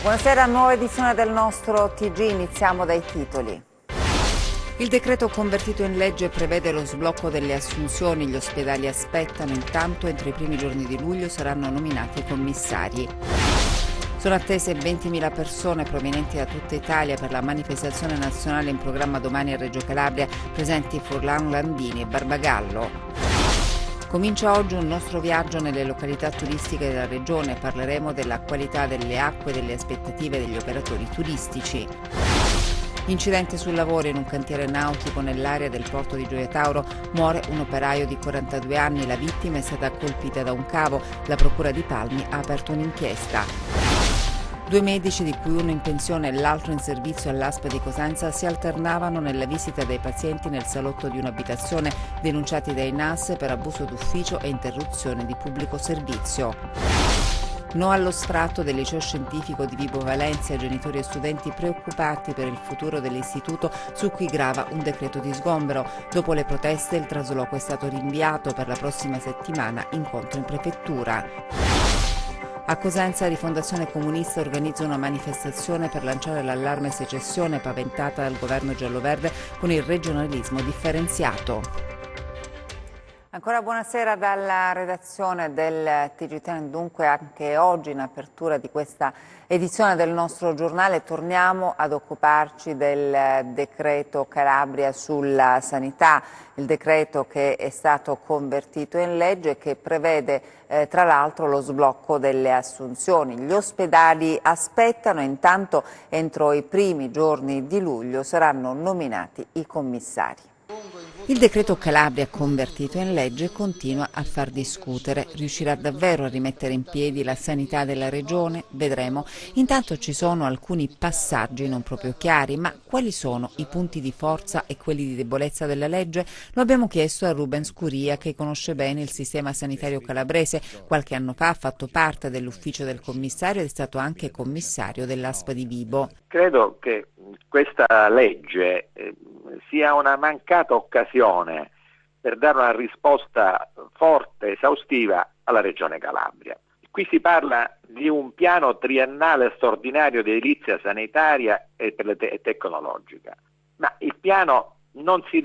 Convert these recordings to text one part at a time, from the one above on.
Buonasera, nuova edizione del nostro TG, iniziamo dai titoli. Il decreto convertito in legge prevede lo sblocco delle assunzioni, gli ospedali aspettano, intanto entro i primi giorni di luglio saranno nominati i commissari. Sono attese 20.000 persone provenienti da tutta Italia per la manifestazione nazionale in programma domani a Reggio Calabria, presenti Furlan, Landini e Barbagallo. Comincia oggi un nostro viaggio nelle località turistiche della regione, parleremo della qualità delle acque e delle aspettative degli operatori turistici. Incidente sul lavoro in un cantiere nautico nell'area del porto di Gioia Tauro, muore un operaio di 42 anni, la vittima è stata colpita da un cavo, la procura di Palmi ha aperto un'inchiesta. 2 medici, di cui uno in pensione e l'altro in servizio all'ASP di Cosenza, si alternavano nella visita dei pazienti nel salotto di un'abitazione, denunciati dai NAS per abuso d'ufficio e interruzione di pubblico servizio. No allo sfratto del liceo scientifico di Vibo Valencia, genitori e studenti preoccupati per il futuro dell'istituto su cui grava un decreto di sgombero. Dopo le proteste il trasloco è stato rinviato per la prossima settimana, incontro in prefettura. A Cosenza Rifondazione Comunista organizza una manifestazione per lanciare l'allarme secessione paventata dal governo giallo-verde con il regionalismo differenziato. Ancora buonasera dalla redazione del TG10, dunque anche oggi in apertura di questa edizione del nostro giornale torniamo ad occuparci del decreto Calabria sulla sanità, il decreto che è stato convertito in legge e che prevede tra l'altro lo sblocco delle assunzioni. Gli ospedali aspettano, intanto entro i primi giorni di luglio saranno nominati i commissari. Il decreto Calabria convertito in legge continua a far discutere. Riuscirà davvero a rimettere in piedi la sanità della regione? Vedremo. Intanto ci sono alcuni passaggi non proprio chiari, ma quali sono i punti di forza e quelli di debolezza della legge? Lo abbiamo chiesto a Rubens Curia, che conosce bene il sistema sanitario calabrese. Qualche anno fa ha fatto parte dell'ufficio del commissario ed è stato anche commissario dell'ASP di Vibo. Credo che questa legge sia una mancata occasione per dare una risposta forte, esaustiva alla Regione Calabria. Qui si parla di un piano triennale straordinario di edilizia sanitaria e tecnologica, ma il piano non si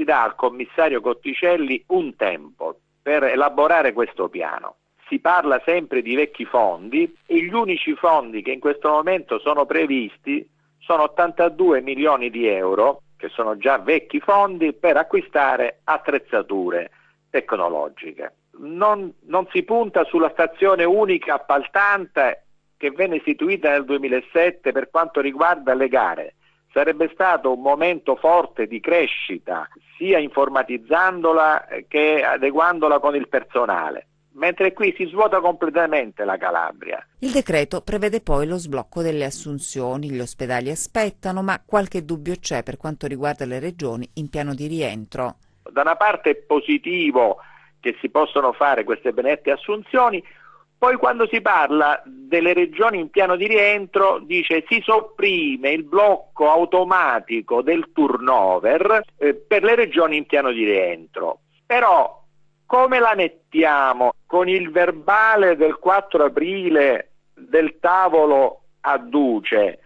dà al commissario Cotticelli un tempo per elaborare questo piano. Si parla sempre di vecchi fondi e gli unici fondi che in questo momento sono previsti sono 82 milioni di euro, che sono già vecchi fondi, per acquistare attrezzature tecnologiche. Non si punta sulla stazione unica appaltante che venne istituita nel 2007 per quanto riguarda le gare. Sarebbe stato un momento forte di crescita, sia informatizzandola che adeguandola con il personale. Mentre qui si svuota completamente la Calabria. Il decreto prevede poi lo sblocco delle assunzioni, gli ospedali aspettano, ma qualche dubbio c'è per quanto riguarda le regioni in piano di rientro. Da una parte è positivo che si possono fare queste benedette assunzioni, poi quando si parla delle regioni in piano di rientro dice si sopprime il blocco automatico del turnover per le regioni in piano di rientro. Però come la mettiamo con il verbale del 4 aprile del tavolo a Duce,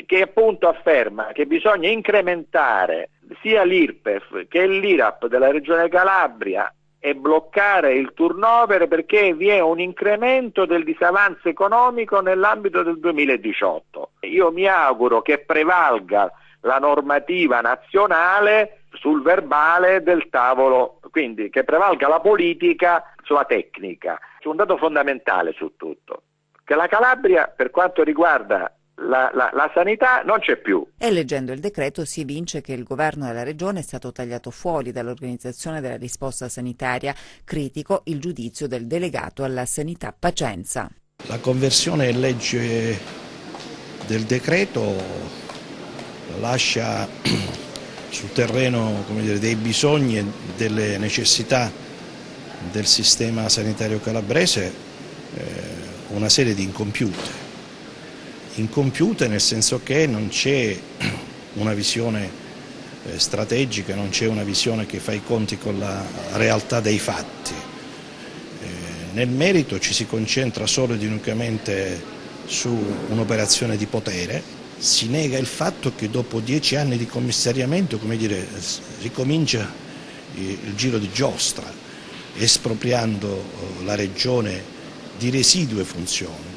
che appunto afferma che bisogna incrementare sia l'IRPEF che l'IRAP della Regione Calabria e bloccare il turnover perché vi è un incremento del disavanzo economico nell'ambito del 2018. Io mi auguro che prevalga la normativa nazionale sul verbale del tavolo, quindi che prevalga la politica sulla tecnica. C'è un dato fondamentale su tutto, che la Calabria per quanto riguarda la sanità non c'è più. E leggendo il decreto si evince che il governo della regione è stato tagliato fuori dall'organizzazione della risposta sanitaria. Critico il giudizio del delegato alla sanità Pacenza. La conversione in legge del decreto lascia sul terreno, come dire, dei bisogni e delle necessità del sistema sanitario calabrese una serie di incompiute nel senso che non c'è una visione strategica, non c'è una visione che fa i conti con la realtà dei fatti. Nel merito ci si concentra solo ed unicamente su un'operazione di potere, si nega il fatto che dopo 10 anni di commissariamento, come dire, ricomincia il giro di giostra, espropriando la regione di residue funzioni.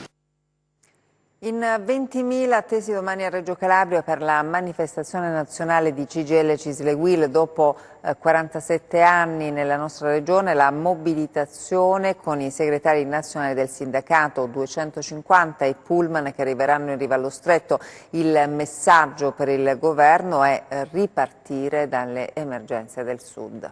In 20.000 attesi domani a Reggio Calabria per la manifestazione nazionale di CGIL Cisleguil. Dopo 47 anni nella nostra regione, la mobilitazione con i segretari nazionali del sindacato, 250 i pullman che arriveranno in riva allo Stretto. Il messaggio per il governo è ripartire dalle emergenze del Sud.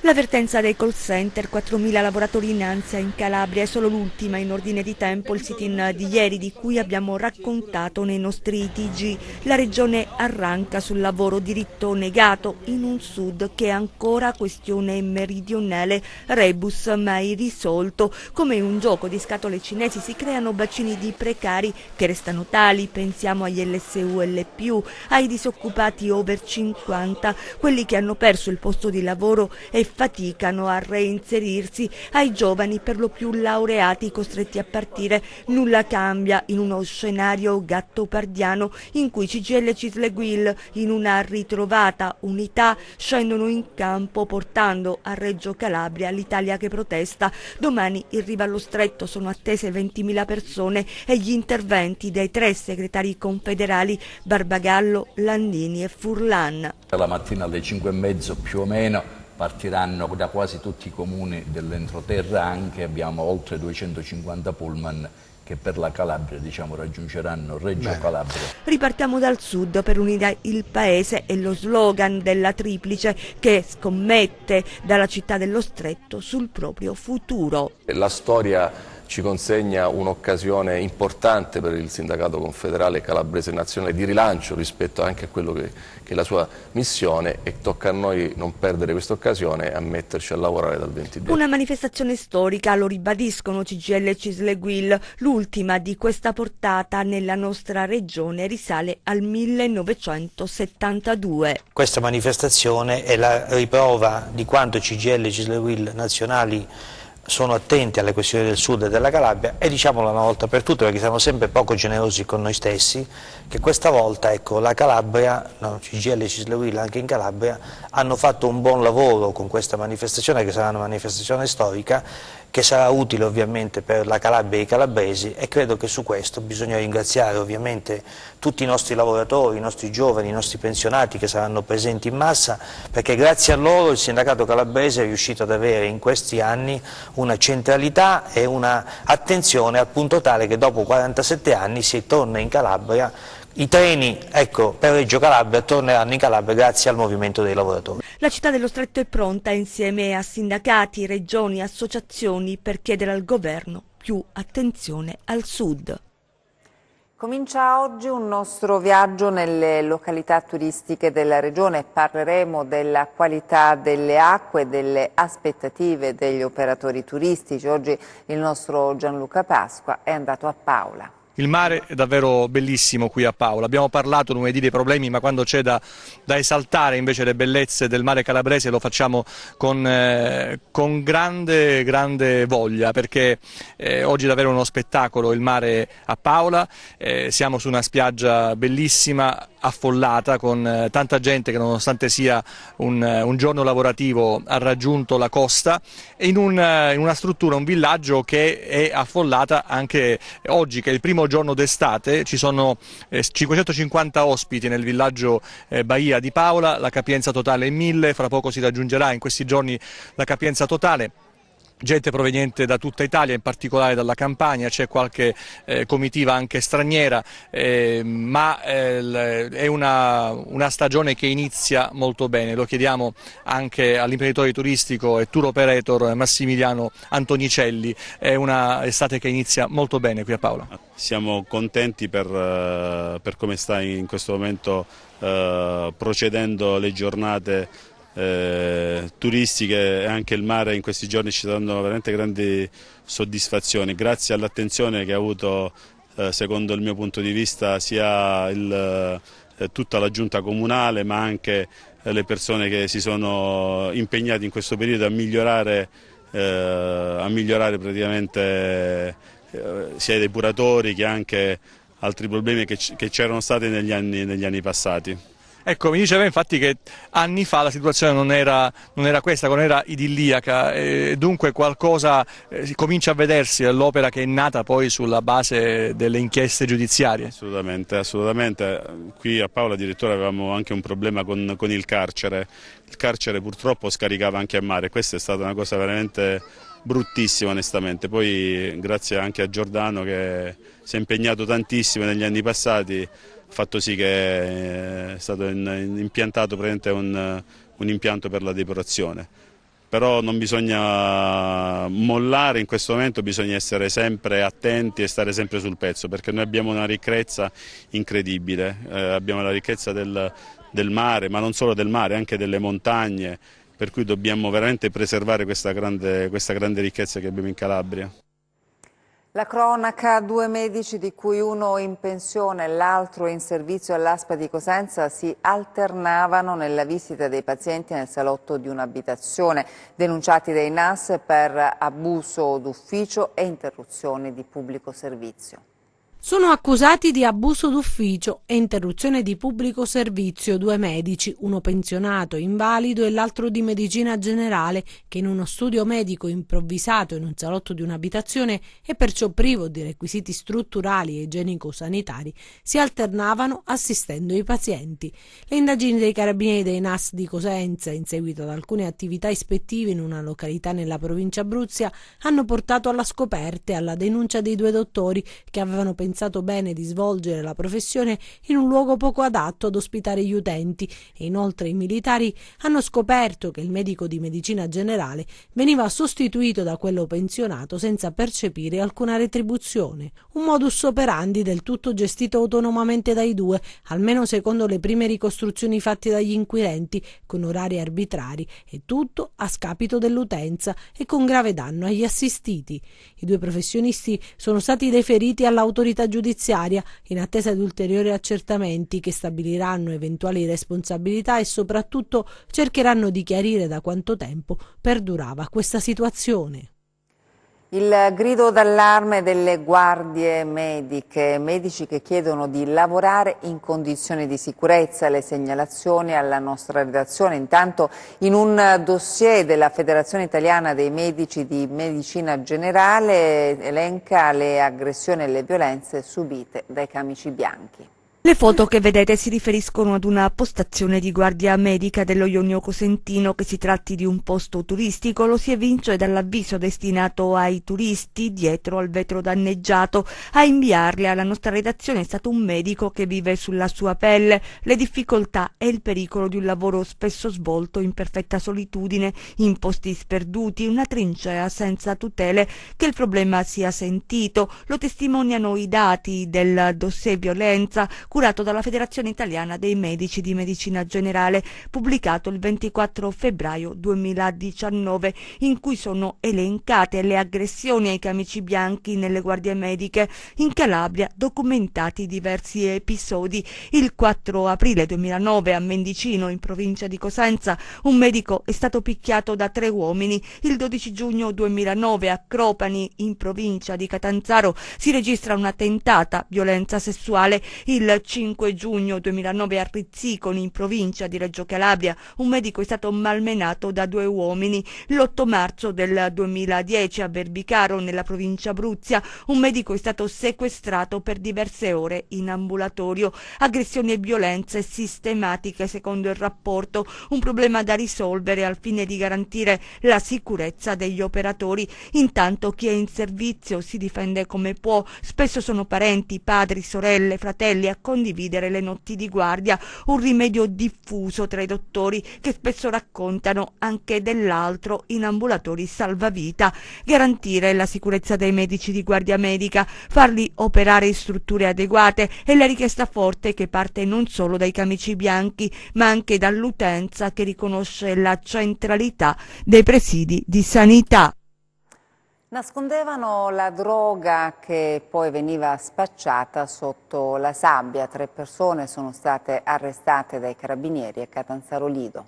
L'avvertenza dei call center, 4.000 lavoratori in ansia in Calabria, è solo l'ultima in ordine di tempo, il sit-in di ieri di cui abbiamo raccontato nei nostri TG. La regione arranca sul lavoro, diritto negato in un sud che è ancora questione meridionale, rebus mai risolto. Come in un gioco di scatole cinesi si creano bacini di precari che restano tali, pensiamo agli LSU-LP, ai disoccupati over 50, quelli che hanno perso il posto di lavoro e faticano a reinserirsi, ai giovani per lo più laureati costretti a partire. Nulla cambia in uno scenario gattopardiano in cui CGIL Cisleguil, in una ritrovata unità, scendono in campo portando a Reggio Calabria l'Italia che protesta. Domani in riva allo Stretto sono attese 20.000 persone e gli interventi dei 3 segretari confederali Barbagallo, Landini e Furlan. La mattina alle 5:30 più o meno partiranno da quasi tutti i comuni dell'entroterra, anche abbiamo oltre 250 pullman che per la Calabria raggiungeranno Reggio Calabria. Ripartiamo dal sud per unire il paese è lo slogan della Triplice che scommette dalla città dello Stretto sul proprio futuro. La storia ci consegna un'occasione importante per il sindacato confederale calabrese nazionale di rilancio rispetto anche a quello che è la sua missione, e tocca a noi non perdere questa occasione e a metterci a lavorare dal 22. Una manifestazione storica, lo ribadiscono CGIL Cisleguil, l'ultima di questa portata nella nostra regione risale al 1972. Questa manifestazione è la riprova di quanto CGIL Cisleguil nazionali sono attenti alle questioni del sud e della Calabria, e diciamolo una volta per tutte, perché siamo sempre poco generosi con noi stessi, che questa volta la Calabria, CGIL Cisleguil anche in Calabria, hanno fatto un buon lavoro con questa manifestazione, che sarà una manifestazione storica, che sarà utile ovviamente per la Calabria e i calabresi, e credo che su questo bisogna ringraziare ovviamente tutti i nostri lavoratori, i nostri giovani, i nostri pensionati che saranno presenti in massa, perché grazie a loro il sindacato calabrese è riuscito ad avere in questi anni una centralità e una attenzione al punto tale che dopo 47 anni si torna in Calabria. I treni per Reggio Calabria torneranno in Calabria grazie al movimento dei lavoratori. La città dello Stretto è pronta insieme a sindacati, regioni, associazioni per chiedere al governo più attenzione al sud. Comincia oggi un nostro viaggio nelle località turistiche della regione. Parleremo della qualità delle acque e delle aspettative degli operatori turistici. Oggi il nostro Gianluca Pasqua è andato a Paola. Il mare è davvero bellissimo qui a Paola. Abbiamo parlato lunedì dei problemi, ma quando c'è da esaltare invece le bellezze del mare calabrese lo facciamo con grande voglia, perché oggi è davvero uno spettacolo il mare a Paola. Siamo su una spiaggia bellissima, affollata, con tanta gente che nonostante sia un giorno lavorativo ha raggiunto la costa, e in una struttura, un villaggio che è affollata anche oggi, che è il primo giorno d'estate. Ci sono 550 ospiti nel villaggio Bahia di Paola, la capienza totale è 1000, fra poco si raggiungerà in questi giorni la capienza totale. Gente proveniente da tutta Italia, in particolare dalla Campania, c'è qualche comitiva anche straniera, ma è una stagione che inizia molto bene. Lo chiediamo anche all'imprenditore turistico e tour operator Massimiliano Antonicelli. È una estate che inizia molto bene qui a Paola. Siamo contenti per come sta in questo momento procedendo le giornate turistiche, e anche il mare in questi giorni ci danno veramente grandi soddisfazioni, grazie all'attenzione che ha avuto, secondo il mio punto di vista, sia tutta la giunta comunale, ma anche le persone che si sono impegnate in questo periodo a migliorare praticamente sia i depuratori che anche altri problemi che c'erano stati negli anni passati. Ecco, mi diceva infatti che anni fa la situazione non era questa, non era idilliaca, e dunque qualcosa comincia a vedersi all'opera che è nata poi sulla base delle inchieste giudiziarie. Assolutamente, assolutamente. Qui a Paola addirittura avevamo anche un problema con il carcere. Il carcere purtroppo scaricava anche a mare, questa è stata una cosa veramente bruttissima onestamente. Poi grazie anche a Giordano che si è impegnato tantissimo negli anni passati, ha fatto sì che è stato impiantato praticamente un impianto per la depurazione. Però non bisogna mollare in questo momento, bisogna essere sempre attenti e stare sempre sul pezzo, perché noi abbiamo una ricchezza incredibile, abbiamo la ricchezza del mare, ma non solo del mare, anche delle montagne, per cui dobbiamo veramente preservare questa grande ricchezza che abbiamo in Calabria. La cronaca, 2 medici di cui uno in pensione e l'altro in servizio all'ASPA di Cosenza si alternavano nella visita dei pazienti nel salotto di un'abitazione, denunciati dai NAS per abuso d'ufficio e interruzione di pubblico servizio. Sono accusati di abuso d'ufficio e interruzione di pubblico servizio 2 medici, uno pensionato invalido e l'altro di medicina generale, che in uno studio medico improvvisato in un salotto di un'abitazione e perciò privo di requisiti strutturali e igienico-sanitari si alternavano assistendo i pazienti. Le indagini dei carabinieri dei NAS di Cosenza, in seguito ad alcune attività ispettive in una località nella provincia Abruzia, hanno portato alla scoperta e alla denuncia dei 2 dottori che avevano pensato bene di svolgere la professione in un luogo poco adatto ad ospitare gli utenti, e inoltre i militari hanno scoperto che il medico di medicina generale veniva sostituito da quello pensionato senza percepire alcuna retribuzione. Un modus operandi del tutto gestito autonomamente dai 2, almeno secondo le prime ricostruzioni fatte dagli inquirenti, con orari arbitrari, e tutto a scapito dell'utenza e con grave danno agli assistiti. I 2 professionisti sono stati deferiti all'autorità giudiziaria in attesa di ulteriori accertamenti che stabiliranno eventuali responsabilità e soprattutto cercheranno di chiarire da quanto tempo perdurava questa situazione. Il grido d'allarme delle guardie mediche, medici che chiedono di lavorare in condizioni di sicurezza, le segnalazioni alla nostra redazione. Intanto in un dossier della Federazione Italiana dei Medici di Medicina Generale elenca le aggressioni e le violenze subite dai camici bianchi. Le foto che vedete si riferiscono ad una postazione di guardia medica dello Ionio Cosentino. Che si tratti di un posto turistico lo si evince dall'avviso destinato ai turisti dietro al vetro danneggiato. A inviarle alla nostra redazione è stato un medico che vive sulla sua pelle le difficoltà e il pericolo di un lavoro spesso svolto in perfetta solitudine, in posti sperduti, una trincea senza tutele. Che il problema sia sentito lo testimoniano i dati del dossier violenza curato dalla Federazione Italiana dei Medici di Medicina Generale, pubblicato il 24 febbraio 2019, in cui sono elencate le aggressioni ai camici bianchi nelle guardie mediche. In Calabria documentati diversi episodi. Il 4 aprile 2009 a Mendicino, in provincia di Cosenza, un medico è stato picchiato da 3 uomini. Il 12 giugno 2009 a Cropani, in provincia di Catanzaro, si registra una tentata violenza sessuale. Il 5 giugno 2009 a Rizziconi, in provincia di Reggio Calabria, un medico è stato malmenato da 2 uomini. L'8 marzo del 2010 a Verbicaro, nella provincia Abruzia, un medico è stato sequestrato per diverse ore in ambulatorio. Aggressioni e violenze sistematiche secondo il rapporto, un problema da risolvere al fine di garantire la sicurezza degli operatori. Intanto chi è in servizio si difende come può, spesso sono parenti, padri, sorelle, fratelli a condividere le notti di guardia, un rimedio diffuso tra i dottori che spesso raccontano anche dell'altro in ambulatori salvavita. Garantire la sicurezza dei medici di guardia medica, farli operare in strutture adeguate è la richiesta forte che parte non solo dai camici bianchi ma anche dall'utenza che riconosce la centralità dei presidi di sanità. Nascondevano la droga che poi veniva spacciata sotto la sabbia. 3 persone sono state arrestate dai carabinieri a Catanzaro Lido.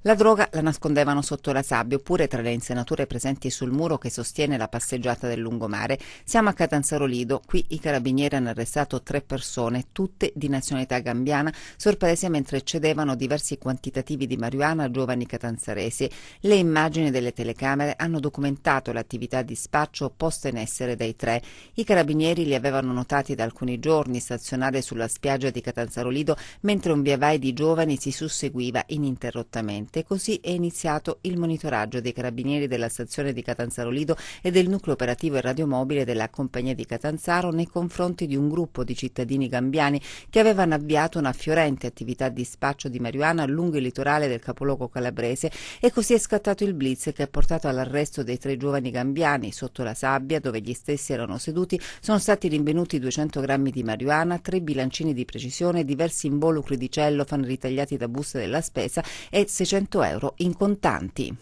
La droga la nascondevano sotto la sabbia oppure tra le insenature presenti sul muro che sostiene la passeggiata del lungomare. Siamo a Catanzaro Lido, qui i carabinieri hanno arrestato 3 persone, tutte di nazionalità gambiana, sorprese mentre cedevano diversi quantitativi di marijuana a giovani catanzaresi. Le immagini delle telecamere hanno documentato l'attività di spaccio posta in essere dai 3. I carabinieri li avevano notati da alcuni giorni stazionare sulla spiaggia di Catanzaro Lido mentre un via vai di giovani si susseguiva ininterrottamente. Così è iniziato il monitoraggio dei carabinieri della stazione di Catanzaro Lido e del nucleo operativo e radiomobile della compagnia di Catanzaro nei confronti di un gruppo di cittadini gambiani che avevano avviato una fiorente attività di spaccio di marijuana lungo il litorale del capoluogo calabrese, e così è scattato il blitz che ha portato all'arresto dei 3 giovani gambiani. Sotto la sabbia, dove gli stessi erano seduti, sono stati rinvenuti 200 grammi di marijuana, 3 bilancini di precisione, diversi involucri di cellofan ritagliati da buste della spesa e 600 euro in contanti.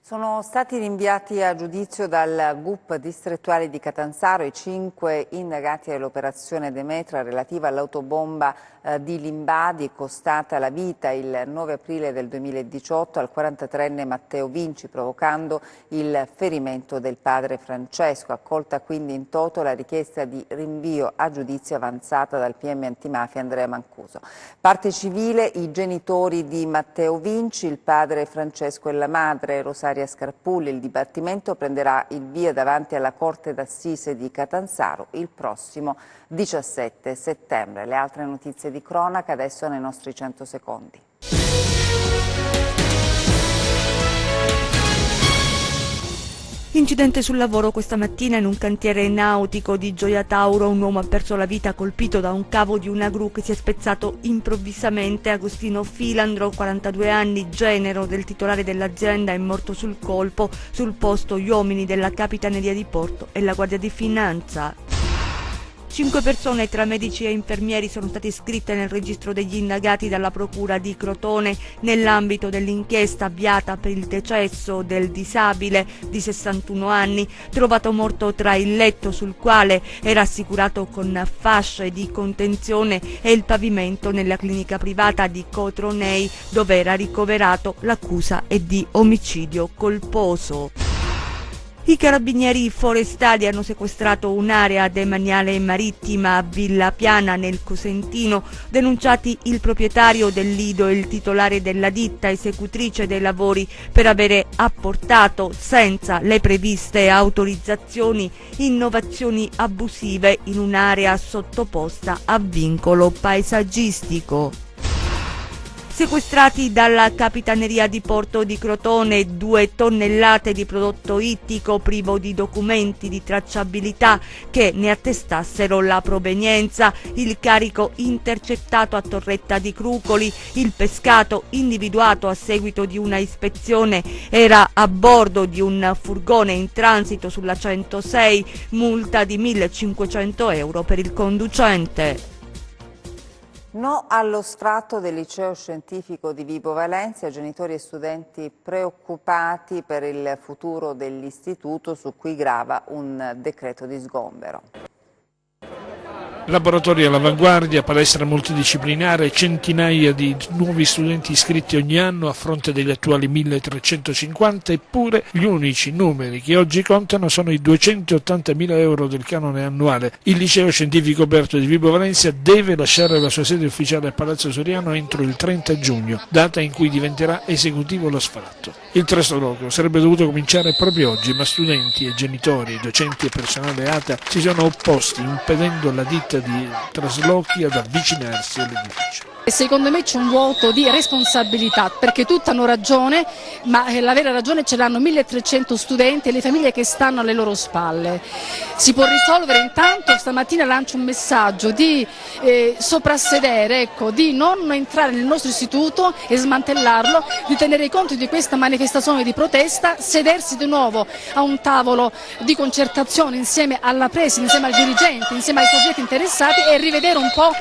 Sono stati rinviati a giudizio dal GUP distrettuale di Catanzaro i 5 indagati dell'operazione Demetra relativa all'autobomba di Limbadi, costata la vita il 9 aprile del 2018 al 43enne Matteo Vinci, provocando il ferimento del padre Francesco. Accolta quindi in toto la richiesta di rinvio a giudizio avanzata dal PM antimafia Andrea Mancuso. Parte civile i genitori di Matteo Vinci, il padre Francesco e la madre Rosaria Scarpulli. Il dibattimento prenderà il via davanti alla Corte d'Assise di Catanzaro il prossimo 17 settembre. Le altre notizie di cronaca adesso nei nostri 100 secondi. Incidente sul lavoro questa mattina in un cantiere nautico di Gioia Tauro. Un uomo ha perso la vita colpito da un cavo di una gru che si è spezzato improvvisamente. Agostino Filandro, 42 anni, genero del titolare dell'azienda, è morto sul colpo. Sul posto gli uomini della Capitaneria di Porto e la Guardia di Finanza. 5 persone tra medici e infermieri sono state iscritte nel registro degli indagati dalla Procura di Crotone nell'ambito dell'inchiesta avviata per il decesso del disabile di 61 anni trovato morto tra il letto sul quale era assicurato con fasce di contenzione e il pavimento nella clinica privata di Cotronei, dove era ricoverato. L'accusa è di omicidio colposo. I carabinieri forestali hanno sequestrato un'area demaniale marittima a Villa Piana nel Cosentino. Denunciati il proprietario del lido e il titolare della ditta esecutrice dei lavori per avere apportato senza le previste autorizzazioni innovazioni abusive in un'area sottoposta a vincolo paesaggistico. Sequestrati dalla Capitaneria di Porto di Crotone 2 tonnellate di prodotto ittico privo di documenti di tracciabilità che ne attestassero la provenienza, il carico intercettato a Torretta di Crucoli, il pescato individuato a seguito di una ispezione era a bordo di un furgone in transito sulla 106, multa di 1.500 euro per il conducente. No allo sfratto del liceo scientifico di Vibo Valentia, genitori e studenti preoccupati per il futuro dell'istituto su cui grava un decreto di sgombero. Laboratori all'avanguardia, palestra multidisciplinare, centinaia di nuovi studenti iscritti ogni anno a fronte degli attuali 1350, eppure gli unici numeri che oggi contano sono i 280.000 euro del canone annuale. Il liceo scientifico aperto di Vibo Valentia deve lasciare la sua sede ufficiale a Palazzo Soriano entro il 30 giugno, data in cui diventerà esecutivo lo sfratto. Il trasloco sarebbe dovuto cominciare proprio oggi, ma studenti e genitori, docenti e personale ATA si sono opposti, impedendo alla ditta di traslochi ad avvicinarsi all'edificio. Secondo me c'è un vuoto di responsabilità, perché tutti hanno ragione, ma la vera ragione ce l'hanno 1300 studenti e le famiglie che stanno alle loro spalle. Si può risolvere. Intanto stamattina lancio un messaggio di soprassedere, ecco, di non entrare nel nostro istituto e smantellarlo, di tenere conto di questa manifestazione di protesta, sedersi di nuovo a un tavolo di concertazione insieme alla presa, insieme ai dirigenti, insieme ai soggetti interessati e rivedere un po'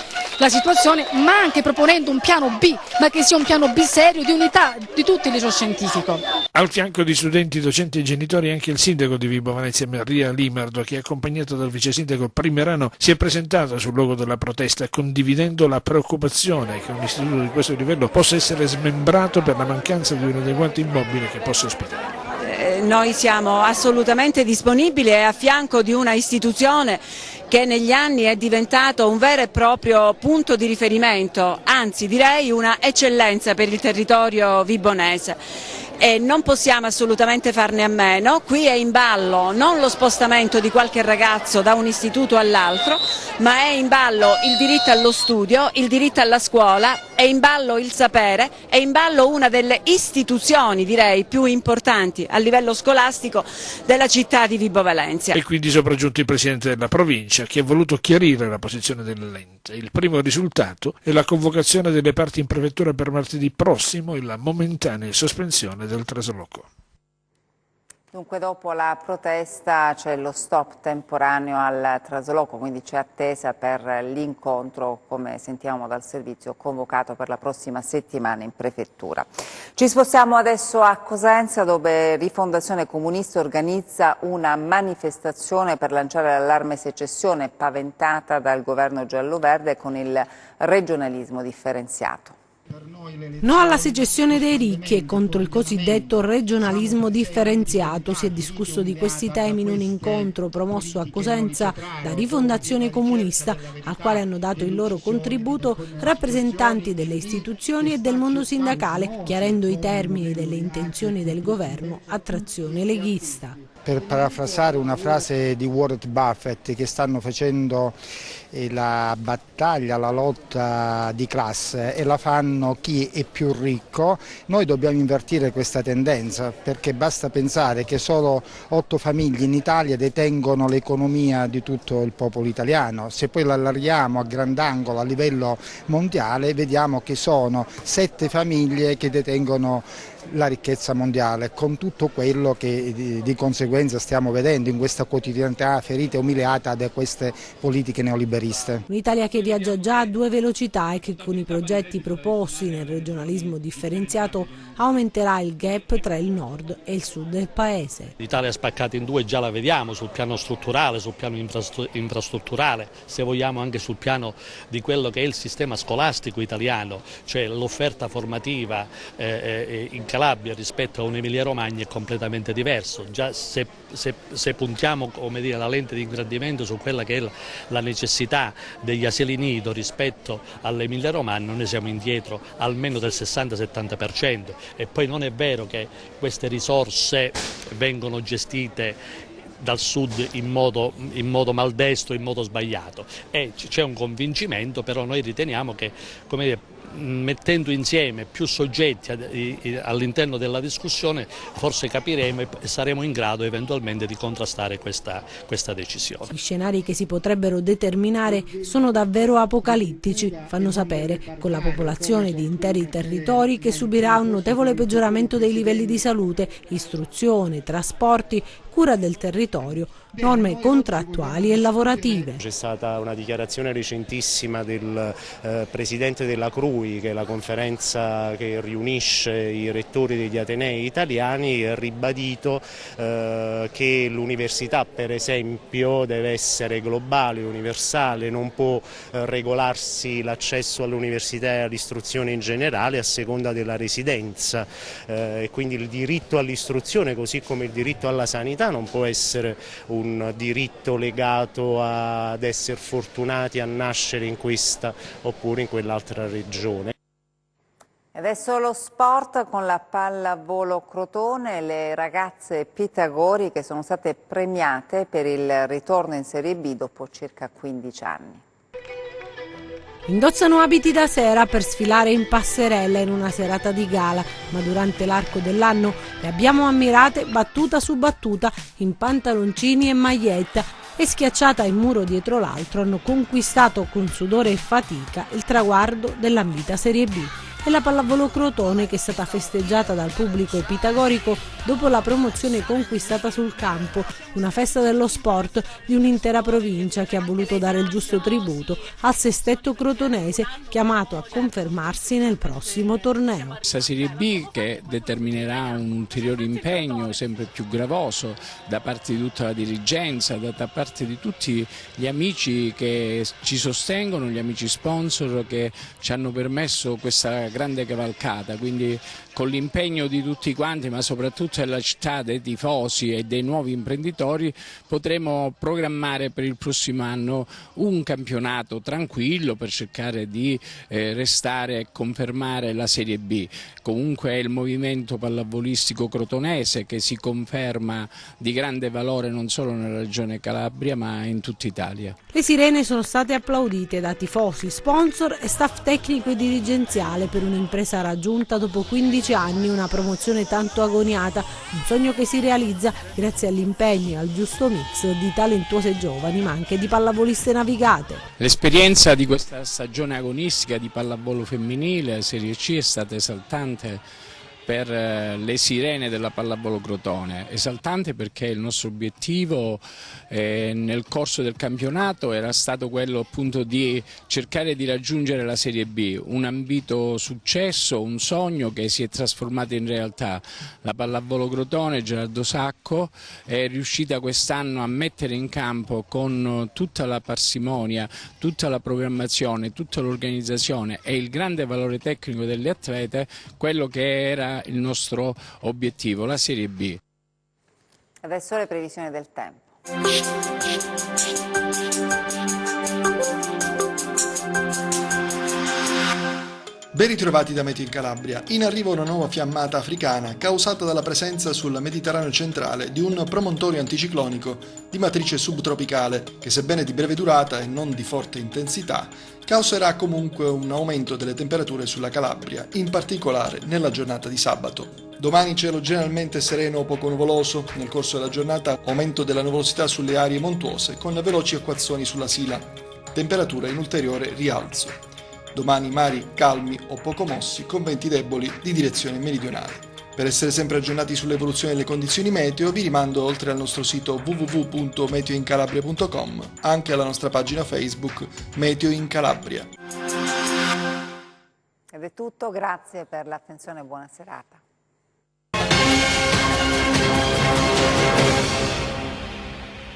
la situazione, ma anche proponendo un piano B, ma che sia un piano B serio di unità di tutto il liceo scientifico. Al fianco di studenti, docenti e genitori anche il sindaco di Vibo Valentia Maria Limardo, che accompagnato dal vice sindaco Primerano si è presentato sul luogo della protesta condividendo la preoccupazione che un istituto di questo livello possa essere smembrato per la mancanza di un adeguato immobile che possa ospitare. Noi siamo assolutamente disponibili e a fianco di una istituzione che negli anni è diventato un vero e proprio punto di riferimento, anzi direi una eccellenza per il territorio vibonese. E non possiamo assolutamente farne a meno. Qui è in ballo non lo spostamento di qualche ragazzo da un istituto all'altro, ma è in ballo il diritto allo studio, il diritto alla scuola, è in ballo il sapere, è in ballo una delle istituzioni, direi, più importanti a livello scolastico della città di Vibo Valentia. E quindi sopraggiunto il presidente della provincia, che ha voluto chiarire la posizione dell'ente. Il primo risultato è la convocazione delle parti in prefettura per martedì prossimo e la momentanea sospensione del trasloco. Dunque dopo la protesta c'è lo stop temporaneo al trasloco, quindi c'è attesa per l'incontro, come sentiamo dal servizio, convocato per la prossima settimana in prefettura. Ci spostiamo adesso a Cosenza, dove Rifondazione Comunista organizza una manifestazione per lanciare l'allarme secessione paventata dal governo giallo-verde con il regionalismo differenziato. No alla secessione dei ricchi e contro il cosiddetto regionalismo differenziato. Si è discusso di questi temi in un incontro promosso a Cosenza da Rifondazione Comunista, al quale hanno dato il loro contributo rappresentanti delle istituzioni e del mondo sindacale, chiarendo i termini delle intenzioni del governo a trazione leghista. Per parafrasare una frase di Warren Buffett, che stanno facendo la battaglia, la lotta di classe e la fanno chi è più ricco, noi dobbiamo invertire questa tendenza, perché basta pensare che solo 8 famiglie in Italia detengono l'economia di tutto il popolo italiano. Se poi la allarghiamo a grandangolo a livello mondiale, vediamo che sono 7 famiglie che detengono la ricchezza mondiale, con tutto quello che di conseguenza stiamo vedendo in questa quotidianità ferita e umiliata da queste politiche neoliberiste. Un'Italia che viaggia già a 2 velocità e che con i progetti proposti nel regionalismo differenziato aumenterà il gap tra il nord e il sud del paese. L'Italia spaccata in 2 già la vediamo sul piano strutturale, sul piano infrastrutturale, se vogliamo anche sul piano di quello che è il sistema scolastico italiano, cioè l'offerta formativa in Calabria rispetto a un'Emilia Romagna è completamente diverso. Già se puntiamo, come dire, la lente di ingrandimento su quella che è la necessità degli asili nido rispetto all'Emilia Romagna, noi siamo indietro almeno del 60-70%, e poi non è vero che queste risorse vengono gestite dal sud in modo maldestro, in modo sbagliato, e c'è un convincimento, però noi riteniamo che, come dire, mettendo insieme più soggetti all'interno della discussione forse capiremo e saremo in grado eventualmente di contrastare questa decisione. Gli scenari che si potrebbero determinare sono davvero apocalittici, fanno sapere, con la popolazione di interi territori che subirà un notevole peggioramento dei livelli di salute, istruzione, trasporti, cura del territorio, norme contrattuali e lavorative. C'è stata una dichiarazione recentissima del Presidente della CRUI, che è la conferenza che riunisce i rettori degli atenei italiani, ha ribadito che l'università, per esempio, deve essere globale, universale, non può regolarsi l'accesso all'università e all'istruzione in generale a seconda della residenza, e quindi il diritto all'istruzione, così come il diritto alla sanità, non può essere un diritto legato ad essere fortunati a nascere in questa oppure in quell'altra regione. Adesso lo sport con la pallavolo Crotone, le ragazze Pitagori che sono state premiate per il ritorno in Serie B dopo circa 15 anni. Indossano abiti da sera per sfilare in passerella in una serata di gala, ma durante l'arco dell'anno le abbiamo ammirate battuta su battuta in pantaloncini e maglietta, e schiacciata il muro dietro l'altro hanno conquistato con sudore e fatica il traguardo dell'ambita Serie B. e la pallavolo Crotone, che è stata festeggiata dal pubblico pitagorico dopo la promozione conquistata sul campo, una festa dello sport di un'intera provincia che ha voluto dare il giusto tributo al sestetto crotonese, chiamato a confermarsi nel prossimo torneo. Questa Serie B che determinerà un ulteriore impegno sempre più gravoso da parte di tutta la dirigenza, da parte di tutti gli amici che ci sostengono, gli amici sponsor che ci hanno permesso questa grande cavalcata, quindi con l'impegno di tutti quanti, ma soprattutto della città, dei tifosi e dei nuovi imprenditori, potremo programmare per il prossimo anno un campionato tranquillo per cercare di restare e confermare la Serie B. Comunque è il movimento pallavolistico crotonese che si conferma di grande valore non solo nella regione Calabria ma in tutta Italia. Le sirene sono state applaudite da tifosi, sponsor e staff tecnico e dirigenziale per un'impresa raggiunta dopo 15 anni, una promozione tanto agoniata, un sogno che si realizza grazie all'impegno e al giusto mix di talentuose giovani ma anche di pallavoliste navigate. L'esperienza di questa stagione agonistica di pallavolo femminile Serie C è stata esaltante per le sirene della pallavolo Crotone, esaltante perché il nostro obiettivo nel corso del campionato era stato quello appunto di cercare di raggiungere la Serie B, un ambito successo, un sogno che si è trasformato in realtà. La pallavolo Crotone, Gerardo Sacco, è riuscita quest'anno a mettere in campo con tutta la parsimonia, tutta la programmazione, tutta l'organizzazione e il grande valore tecnico delle atlete quello che era il nostro obiettivo, la Serie B. Adesso le previsioni del tempo. Ben ritrovati da Meteo in Calabria. In arrivo una nuova fiammata africana causata dalla presenza sul Mediterraneo centrale di un promontorio anticiclonico di matrice subtropicale che, sebbene di breve durata e non di forte intensità, causerà comunque un aumento delle temperature sulla Calabria, in particolare nella giornata di sabato. Domani cielo generalmente sereno o poco nuvoloso, nel corso della giornata aumento della nuvolosità sulle aree montuose con veloci acquazzoni sulla Sila, temperatura in ulteriore rialzo. Domani mari calmi o poco mossi con venti deboli di direzione meridionale. Per essere sempre aggiornati sull'evoluzione delle condizioni meteo vi rimando, oltre al nostro sito www.meteoincalabria.com, anche alla nostra pagina Facebook Meteo in Calabria. Ed è tutto, grazie per l'attenzione e buona serata.